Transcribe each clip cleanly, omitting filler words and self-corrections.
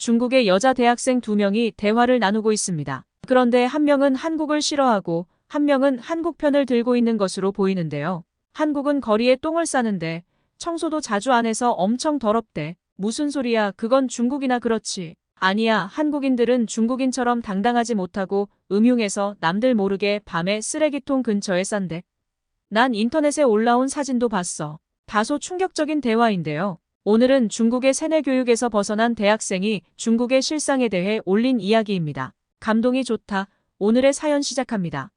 중국의 여자 대학생 2명이 대화를 나누고 있습니다. 그런데 한 명은 한국을 싫어하고 한 명은 한국 편을 들고 있는 것으로 보이는데요. 한국은 거리에 똥을 싸는데 청소도 자주 안 해서 엄청 더럽대. 무슨 소리야, 그건 중국이나 그렇지. 아니야, 한국인들은 중국인처럼 당당하지 못하고 음흉해서 남들 모르게 밤에 쓰레기통 근처에 싼대. 난 인터넷에 올라온 사진도 봤어. 다소 충격적인 대화인데요. 오늘은 중국의 세뇌 교육에서 벗어난 대학생이 중국의 실상에 대해 올린 이야기입니다. 감동이 좋다. 오늘의 사연 시작합니다.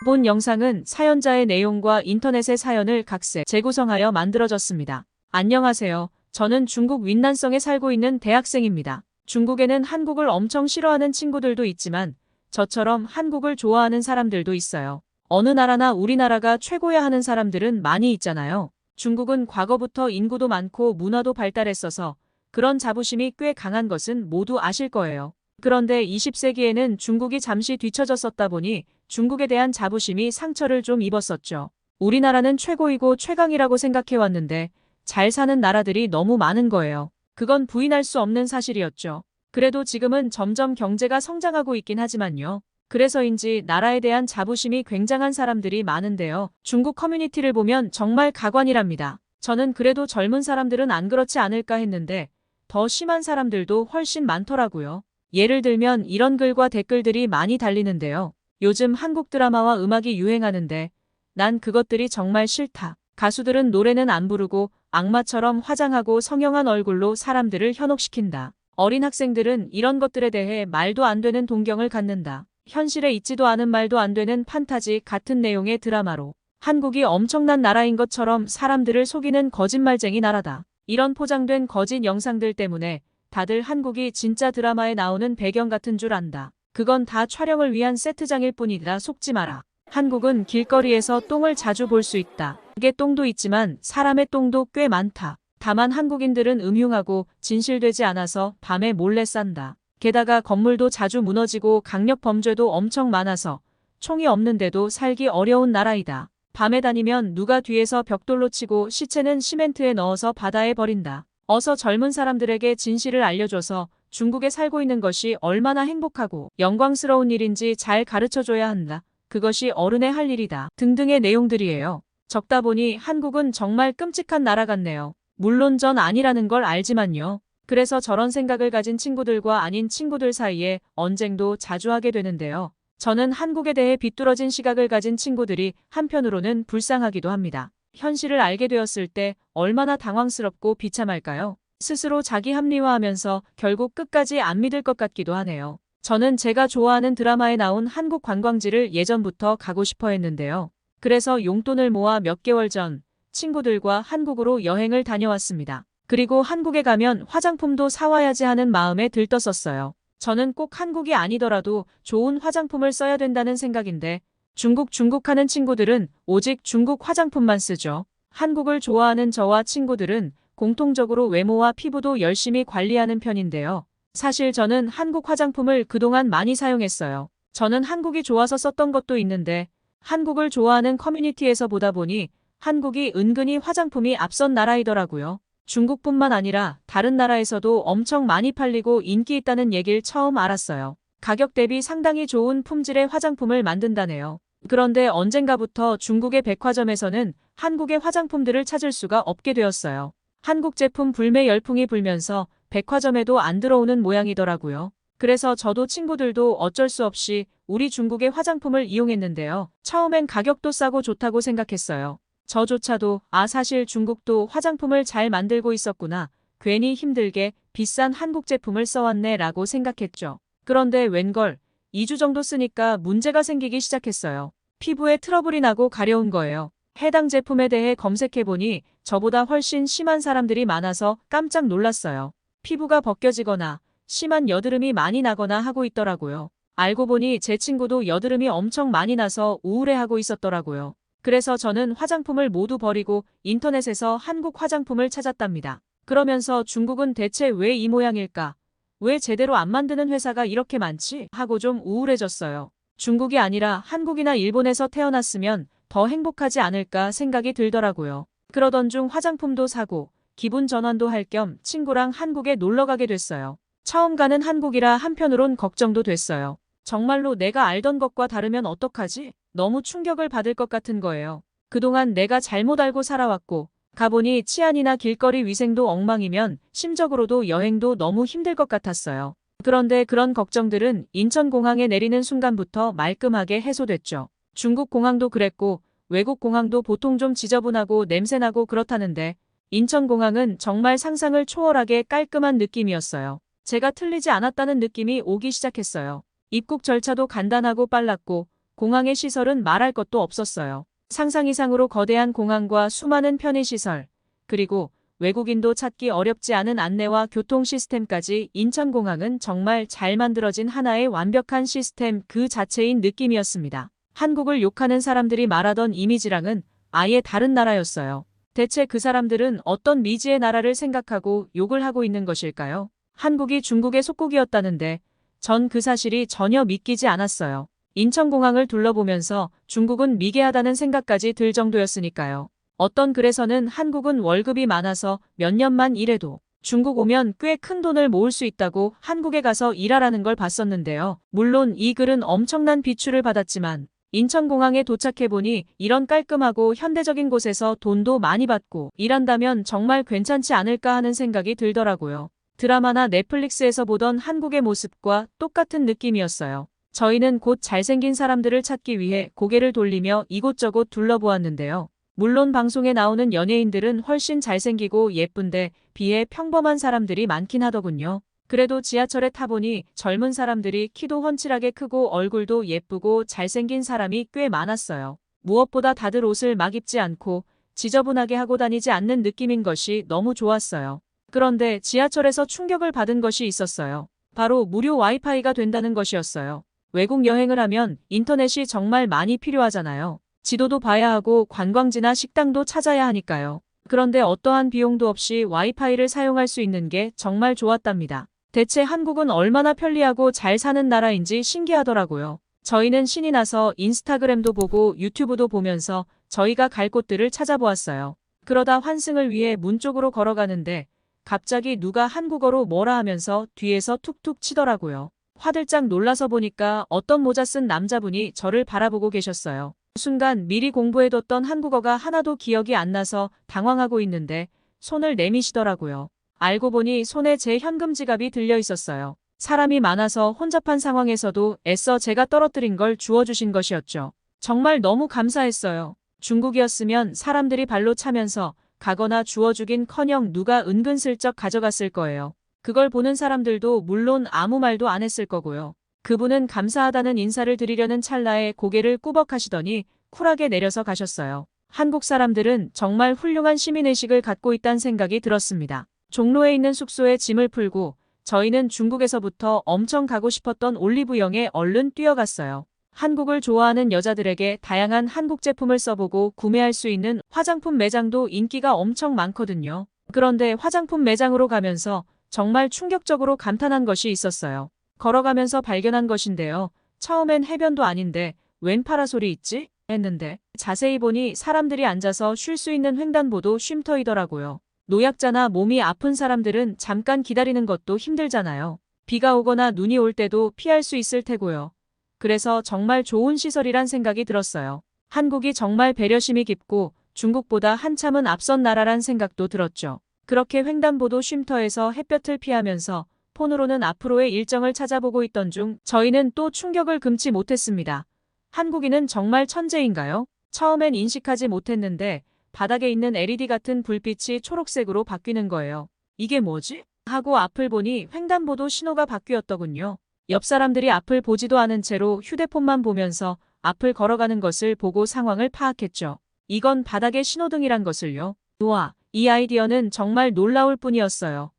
본 영상은 사연자의 내용과 인터넷의 사연을 각색 재구성하여 만들어졌습니다. 안녕하세요. 저는 중국 윈난성에 살고 있는 대학생입니다. 중국에는 한국을 엄청 싫어하는 친구들도 있지만 저처럼 한국을 좋아하는 사람들도 있어요. 어느 나라나 우리나라가 최고야 하는 사람들은 많이 있잖아요. 중국은 과거부터 인구도 많고 문화도 발달했어서 그런 자부심이 꽤 강한 것은 모두 아실 거예요. 그런데 20세기에는 중국이 잠시 뒤처졌었다 보니 중국에 대한 자부심이 상처를 좀 입었었죠. 우리나라는 최고이고 최강이라고 생각해왔는데 잘 사는 나라들이 너무 많은 거예요. 그건 부인할 수 없는 사실이었죠. 그래도 지금은 점점 경제가 성장하고 있긴 하지만요. 그래서인지 나라에 대한 자부심이 굉장한 사람들이 많은데요. 중국 커뮤니티를 보면 정말 가관이랍니다. 저는 그래도 젊은 사람들은 안 그렇지 않을까 했는데 더 심한 사람들도 훨씬 많더라고요. 예를 들면 이런 글과 댓글들이 많이 달리는데요. 요즘 한국 드라마와 음악이 유행하는데 난 그것들이 정말 싫다. 가수들은 노래는 안 부르고 악마처럼 화장하고 성형한 얼굴로 사람들을 현혹시킨다. 어린 학생들은 이런 것들에 대해 말도 안 되는 동경을 갖는다. 현실에 있지도 않은 말도 안 되는 판타지 같은 내용의 드라마로 한국이 엄청난 나라인 것처럼 사람들을 속이는 거짓말쟁이 나라다. 이런 포장된 거짓 영상들 때문에 다들 한국이 진짜 드라마에 나오는 배경 같은 줄 안다. 그건 다 촬영을 위한 세트장일 뿐이다. 속지 마라. 한국은 길거리에서 똥을 자주 볼 수 있다. 그게 똥도 있지만 사람의 똥도 꽤 많다. 다만 한국인들은 음흉하고 진실되지 않아서 밤에 몰래 싼다. 게다가 건물도 자주 무너지고 강력 범죄도 엄청 많아서 총이 없는데도 살기 어려운 나라이다. 밤에 다니면 누가 뒤에서 벽돌로 치고 시체는 시멘트에 넣어서 바다에 버린다. 어서 젊은 사람들에게 진실을 알려줘서 중국에 살고 있는 것이 얼마나 행복하고 영광스러운 일인지 잘 가르쳐줘야 한다. 그것이 어른의 할 일이다. 등등의 내용들이에요. 적다 보니 한국은 정말 끔찍한 나라 같네요. 물론 전 아니라는 걸 알지만요. 그래서 저런 생각을 가진 친구들과 아닌 친구들 사이에 언쟁도 자주 하게 되는데요. 저는 한국에 대해 비뚤어진 시각을 가진 친구들이 한편으로는 불쌍하기도 합니다. 현실을 알게 되었을 때 얼마나 당황스럽고 비참할까요? 스스로 자기 합리화하면서 결국 끝까지 안 믿을 것 같기도 하네요. 저는 제가 좋아하는 드라마에 나온 한국 관광지를 예전부터 가고 싶어 했는데요. 그래서 용돈을 모아 몇 개월 전 친구들과 한국으로 여행을 다녀왔습니다. 그리고 한국에 가면 화장품도 사와야지 하는 마음에 들떴었어요. 저는 꼭 한국이 아니더라도 좋은 화장품을 써야 된다는 생각인데 중국 하는 친구들은 오직 중국 화장품만 쓰죠. 한국을 좋아하는 저와 친구들은 공통적으로 외모와 피부도 열심히 관리하는 편인데요. 사실 저는 한국 화장품을 그동안 많이 사용했어요. 저는 한국이 좋아서 썼던 것도 있는데 한국을 좋아하는 커뮤니티에서 보다 보니 한국이 은근히 화장품이 앞선 나라이더라고요. 중국뿐만 아니라 다른 나라에서도 엄청 많이 팔리고 인기 있다는 얘기를 처음 알았어요. 가격 대비 상당히 좋은 품질의 화장품을 만든다네요. 그런데 언젠가부터 중국의 백화점에서는 한국의 화장품들을 찾을 수가 없게 되었어요. 한국 제품 불매 열풍이 불면서 백화점에도 안 들어오는 모양이더라고요. 그래서 저도 친구들도 어쩔 수 없이 우리 중국의 화장품을 이용했는데요. 처음엔 가격도 싸고 좋다고 생각했어요. 저조차도 사실 중국도 화장품을 잘 만들고 있었구나. 괜히 힘들게 비싼 한국 제품을 써왔네 라고 생각했죠. 그런데 웬걸 2주 정도 쓰니까 문제가 생기기 시작했어요. 피부에 트러블이 나고 가려운 거예요. 해당 제품에 대해 검색해보니 저보다 훨씬 심한 사람들이 많아서 깜짝 놀랐어요. 피부가 벗겨지거나 심한 여드름이 많이 나거나 하고 있더라고요. 알고 보니 제 친구도 여드름이 엄청 많이 나서 우울해하고 있었더라고요. 그래서 저는 화장품을 모두 버리고 인터넷에서 한국 화장품을 찾았답니다. 그러면서 중국은 대체 왜 이 모양일까? 왜 제대로 안 만드는 회사가 이렇게 많지? 하고 좀 우울해졌어요. 중국이 아니라 한국이나 일본에서 태어났으면 더 행복하지 않을까 생각이 들더라고요. 그러던 중 화장품도 사고 기분 전환도 할 겸 친구랑 한국에 놀러 가게 됐어요. 처음 가는 한국이라 한편으론 걱정도 됐어요. 정말로 내가 알던 것과 다르면 어떡하지? 너무 충격을 받을 것 같은 거예요. 그동안 내가 잘못 알고 살아왔고, 가보니 치안이나 길거리 위생도 엉망이면 심적으로도 여행도 너무 힘들 것 같았어요. 그런데 그런 걱정들은 인천공항에 내리는 순간부터 말끔하게 해소됐죠. 중국 공항도 그랬고, 외국 공항도 보통 좀 지저분하고 냄새나고 그렇다는데, 인천공항은 정말 상상을 초월하게 깔끔한 느낌이었어요. 제가 틀리지 않았다는 느낌이 오기 시작했어요. 입국 절차도 간단하고 빨랐고, 공항의 시설은 말할 것도 없었어요. 상상 이상으로 거대한 공항과 수많은 편의시설, 그리고 외국인도 찾기 어렵지 않은 안내와 교통 시스템까지 인천공항은 정말 잘 만들어진 하나의 완벽한 시스템 그 자체인 느낌이었습니다. 한국을 욕하는 사람들이 말하던 이미지랑은 아예 다른 나라였어요. 대체 그 사람들은 어떤 미지의 나라를 생각하고 욕을 하고 있는 것일까요? 한국이 중국의 속국이었다는데 전 그 사실이 전혀 믿기지 않았어요. 인천공항을 둘러보면서 중국은 미개하다는 생각까지 들 정도였으니까요. 어떤 글에서는 한국은 월급이 많아서 몇 년만 일해도 중국 오면 꽤 큰 돈을 모을 수 있다고 한국에 가서 일하라는 걸 봤었는데요. 물론 이 글은 엄청난 비추를 받았지만 인천공항에 도착해보니 이런 깔끔하고 현대적인 곳에서 돈도 많이 받고 일한다면 정말 괜찮지 않을까 하는 생각이 들더라고요. 드라마나 넷플릭스에서 보던 한국의 모습과 똑같은 느낌이었어요. 저희는 곧 잘생긴 사람들을 찾기 위해 고개를 돌리며 이곳저곳 둘러보았는데요. 물론 방송에 나오는 연예인들은 훨씬 잘생기고 예쁜데 비해 평범한 사람들이 많긴 하더군요. 그래도 지하철에 타보니 젊은 사람들이 키도 훤칠하게 크고 얼굴도 예쁘고 잘생긴 사람이 꽤 많았어요. 무엇보다 다들 옷을 막 입지 않고 지저분하게 하고 다니지 않는 느낌인 것이 너무 좋았어요. 그런데 지하철에서 충격을 받은 것이 있었어요. 바로 무료 와이파이가 된다는 것이었어요. 외국 여행을 하면 인터넷이 정말 많이 필요하잖아요. 지도도 봐야 하고 관광지나 식당도 찾아야 하니까요. 그런데 어떠한 비용도 없이 와이파이를 사용할 수 있는 게 정말 좋았답니다. 대체 한국은 얼마나 편리하고 잘 사는 나라인지 신기하더라고요. 저희는 신이 나서 인스타그램도 보고 유튜브도 보면서 저희가 갈 곳들을 찾아보았어요. 그러다 환승을 위해 문 쪽으로 걸어가는데 갑자기 누가 한국어로 뭐라 하면서 뒤에서 툭툭 치더라고요. 화들짝 놀라서 보니까 어떤 모자 쓴 남자분이 저를 바라보고 계셨어요. 순간 미리 공부해뒀던 한국어가 하나도 기억이 안 나서 당황하고 있는데 손을 내미시더라고요. 알고 보니 손에 제 현금 지갑이 들려 있었어요. 사람이 많아서 혼잡한 상황에서도 애써 제가 떨어뜨린 걸 주워주신 것이었죠. 정말 너무 감사했어요. 중국이었으면 사람들이 발로 차면서 가거나 주워주긴커녕 누가 은근슬쩍 가져갔을 거예요. 그걸 보는 사람들도 물론 아무 말도 안 했을 거고요. 그분은 감사하다는 인사를 드리려는 찰나에 고개를 꾸벅하시더니 쿨하게 내려서 가셨어요. 한국 사람들은 정말 훌륭한 시민의식을 갖고 있다는 생각이 들었습니다. 종로에 있는 숙소에 짐을 풀고 저희는 중국에서부터 엄청 가고 싶었던 올리브영에 얼른 뛰어갔어요. 한국을 좋아하는 여자들에게 다양한 한국 제품을 써보고 구매할 수 있는 화장품 매장도 인기가 엄청 많거든요. 그런데 화장품 매장으로 가면서 정말 충격적으로 감탄한 것이 있었어요. 걸어가면서 발견한 것인데요. 처음엔 해변도 아닌데 웬 파라솔이 있지? 했는데 자세히 보니 사람들이 앉아서 쉴 수 있는 횡단보도 쉼터이더라고요. 노약자나 몸이 아픈 사람들은 잠깐 기다리는 것도 힘들잖아요. 비가 오거나 눈이 올 때도 피할 수 있을 테고요. 그래서 정말 좋은 시설이란 생각이 들었어요. 한국이 정말 배려심이 깊고 중국보다 한참은 앞선 나라란 생각도 들었죠. 그렇게 횡단보도 쉼터에서 햇볕을 피하면서 폰으로는 앞으로의 일정을 찾아보고 있던 중 저희는 또 충격을 금치 못했습니다. 한국인은 정말 천재인가요? 처음엔 인식하지 못했는데 바닥에 있는 LED 같은 불빛이 초록색으로 바뀌는 거예요. 이게 뭐지? 하고 앞을 보니 횡단보도 신호가 바뀌었더군요. 옆 사람들이 앞을 보지도 않은 채로 휴대폰만 보면서 앞을 걸어가는 것을 보고 상황을 파악했죠. 이건 바닥의 신호등이란 것을요. 우와, 이 아이디어는 정말 놀라울 뿐이었어요.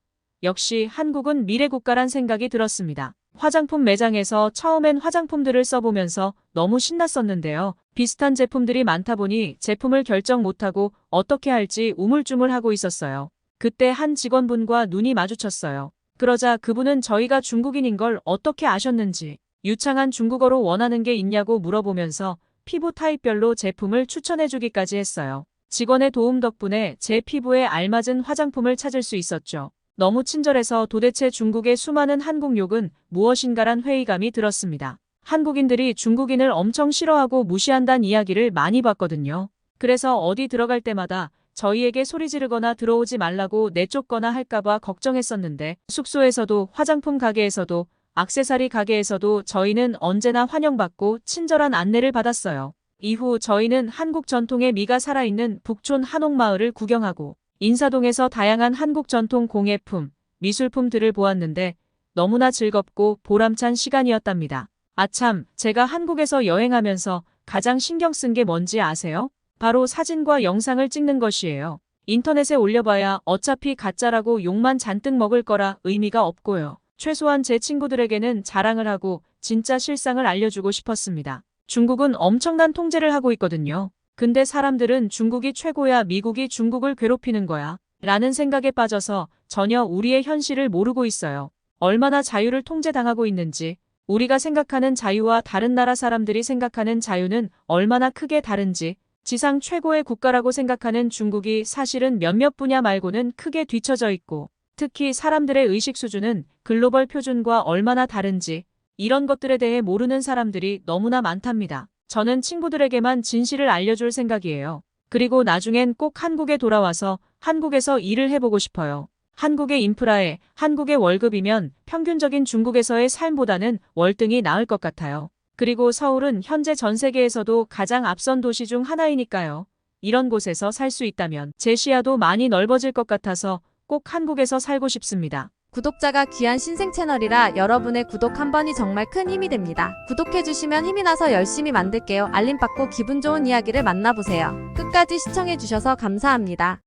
역시 한국은 미래국가란 생각이 들었습니다. 화장품 매장에서 처음엔 화장품들을 써보면서 너무 신났었는데요. 비슷한 제품들이 많다 보니 제품을 결정 못하고 어떻게 할지 우물쭈물하고 있었어요. 그때 한 직원분과 눈이 마주쳤어요. 그러자 그분은 저희가 중국인인 걸 어떻게 아셨는지 유창한 중국어로 원하는 게 있냐고 물어보면서 피부 타입별로 제품을 추천해주기까지 했어요. 직원의 도움 덕분에 제 피부에 알맞은 화장품을 찾을 수 있었죠. 너무 친절해서 도대체 중국의 수많은 한국욕은 무엇인가란 회의감이 들었습니다. 한국인들이 중국인을 엄청 싫어하고 무시한다는 이야기를 많이 봤거든요. 그래서 어디 들어갈 때마다 저희에게 소리 지르거나 들어오지 말라고 내쫓거나 할까봐 걱정했었는데 숙소에서도 화장품 가게에서도 액세서리 가게에서도 저희는 언제나 환영받고 친절한 안내를 받았어요. 이후 저희는 한국 전통의 미가 살아있는 북촌 한옥마을을 구경하고 인사동에서 다양한 한국 전통 공예품, 미술품들을 보았는데 너무나 즐겁고 보람찬 시간이었답니다. 아참, 제가 한국에서 여행하면서 가장 신경 쓴 게 뭔지 아세요? 바로 사진과 영상을 찍는 것이에요. 인터넷에 올려봐야 어차피 가짜라고 욕만 잔뜩 먹을 거라 의미가 없고요. 최소한 제 친구들에게는 자랑을 하고 진짜 실상을 알려주고 싶었습니다. 중국은 엄청난 통제를 하고 있거든요. 근데 사람들은 중국이 최고야, 미국이 중국을 괴롭히는 거야 라는 생각에 빠져서 전혀 우리의 현실을 모르고 있어요. 얼마나 자유를 통제당하고 있는지, 우리가 생각하는 자유와 다른 나라 사람들이 생각하는 자유는 얼마나 크게 다른지, 지상 최고의 국가라고 생각하는 중국이 사실은 몇몇 분야 말고는 크게 뒤처져 있고, 특히 사람들의 의식 수준은 글로벌 표준과 얼마나 다른지, 이런 것들에 대해 모르는 사람들이 너무나 많답니다. 저는 친구들에게만 진실을 알려줄 생각이에요. 그리고 나중엔 꼭 한국에 돌아와서 한국에서 일을 해보고 싶어요. 한국의 인프라에 한국의 월급이면 평균적인 중국에서의 삶보다는 월등히 나을 것 같아요. 그리고 서울은 현재 전 세계에서도 가장 앞선 도시 중 하나이니까요. 이런 곳에서 살 수 있다면 제 시야도 많이 넓어질 것 같아서 꼭 한국에서 살고 싶습니다. 구독자가 귀한 신생 채널이라 여러분의 구독 한 번이 정말 큰 힘이 됩니다. 구독해주시면 힘이 나서 열심히 만들게요. 알림 받고 기분 좋은 이야기를 만나보세요. 끝까지 시청해주셔서 감사합니다.